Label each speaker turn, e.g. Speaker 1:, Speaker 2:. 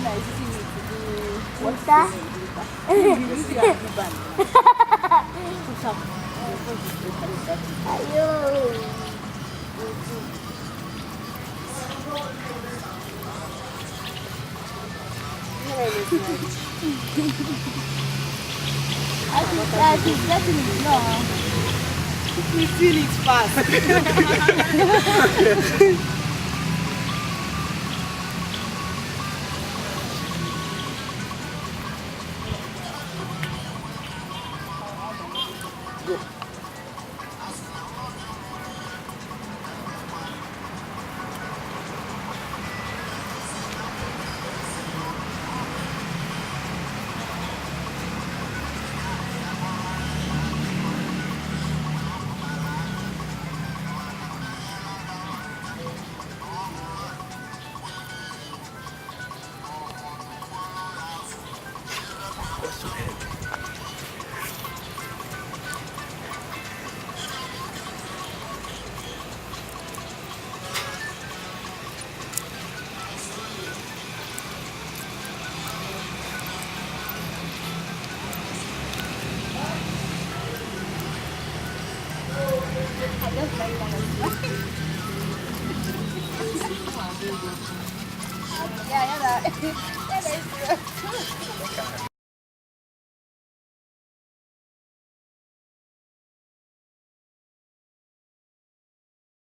Speaker 1: nice using it to do what
Speaker 2: Water?
Speaker 1: you use your band. Push up.
Speaker 2: Ayo.
Speaker 1: I think that is getting it now.
Speaker 3: We feel it fast.
Speaker 1: I just like that. Yeah, yeah, that. Yeah, that is true.